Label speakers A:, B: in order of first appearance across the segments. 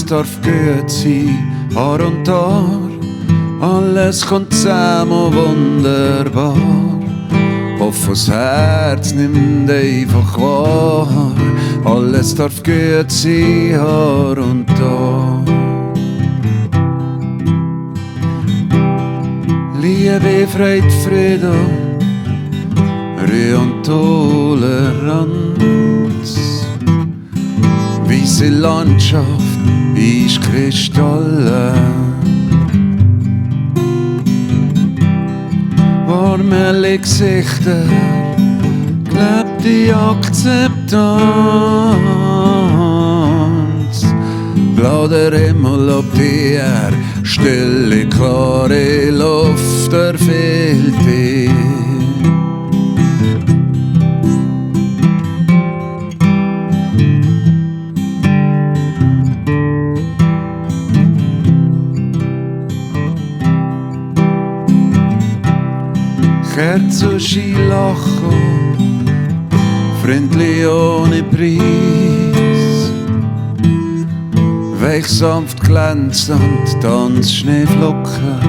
A: darf gut sein, Jahr und Tag. Alles kommt zusammen wunderbar. Offenes Herz nimmt einfach wahr. Alles darf gut sein, Jahr und Tag. Liebe, Freude, Frieden, Ruhe und Toleranz. Weisse Landschaft ist kristallin. Warme Gesichter, gelebte Akzeptanz. Blau der Himmel ob die Erde, stille, klare Luft erfüllt dich. Herz und Skilachen, freundlich ohne Preis. Weich sanft glänzend, Tanz Schneeflocken.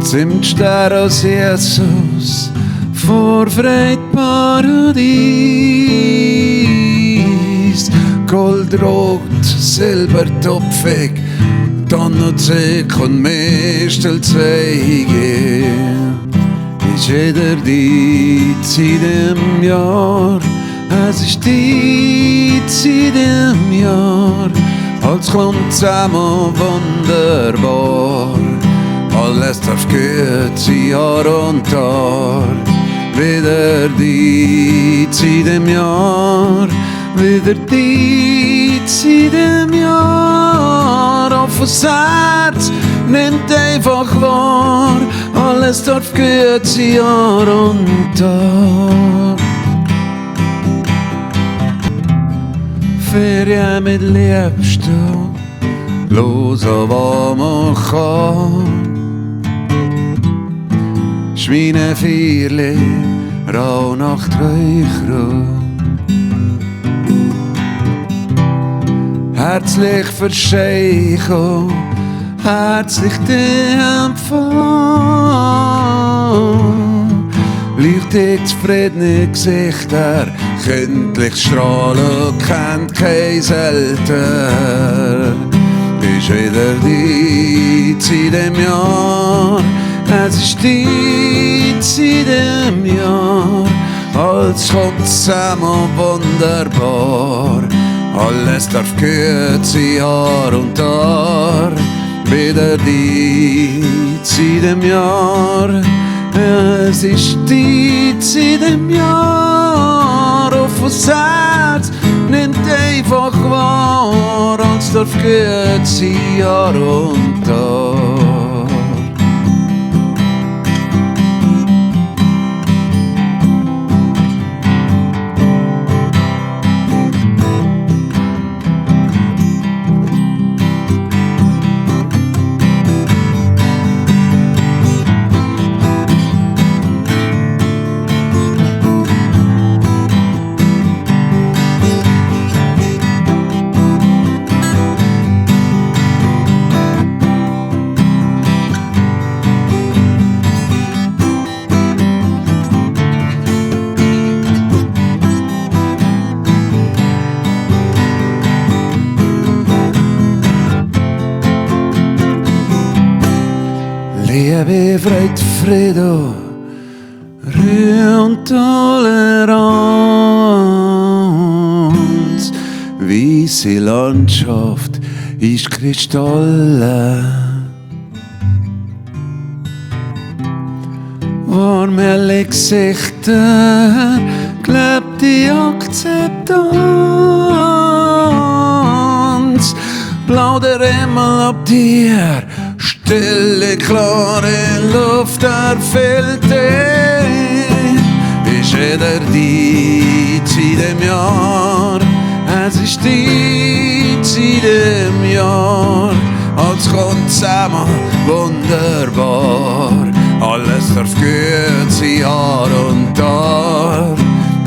A: Zimtstern aus Jesus, vor Freude Paradies. Goldrot, silbertopfig, Tannenzweig und Mistelzweige. Ist jeder die Zeit im Jahr, es ist die Zeit im Jahr. Alles kommt zusammen wunderbar, alles darf gut sein, Jahr und Tag. Wieder die Zeit im Jahr, wieder die Zeit im Jahr. Offenes Herz nimmt einfach wahr, alles darf gut sein, Jahr und Tag. Ferien mit Liebsten, los was man kann. Schweinefeierli, Rauhnachträucherung. Herzlich verscheichen, herzlich den Empfang. Leuchtig zufriedene Gesichter, kindlich strahlen, kennt kein selten. Ist wieder die Zeit im Jahr, es ist die Zeit im Jahr. Alles kommt zusammen wunderbar, alles darf gut sein, Jahr und Tag. Wieder die Zeit im Jahr, es ist die Zeit im Jahr. Offenes Herz nimmt einfach wahr, alles darf gut sein, Jahr und Tag. Liebe, Freude, Frieden, Ruhe und Toleranz. Weisse Landschaft ist kristallin. Warme Gesichter, gelebte Akzeptanz. Blau der Himmel ab dir, stille, klare Luft erfüllt dich. Ist jeder die Zeit im Jahr, es ist die Zeit im Jahr. Alles kommt zusammen wunderbar, alles darf gut sein, Jahr und Tag.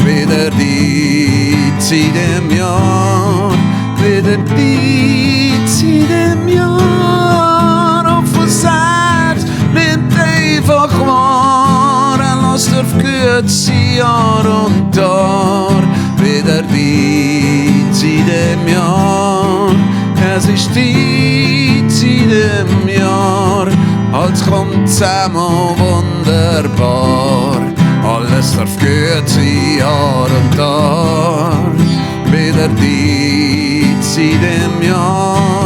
A: Wieder die in dem Jahr, wieder dies in dem Jahr. Und von Satz nimmt einfach wahr, lasst auf gut sein Jahr und Jahr, wieder dies in dem Jahr. Es ist dies in dem Jahr, alles kommt zusammen wunderbar. Alles darf gut sein, Jahr und Jahr, wieder dies in dem Jahr.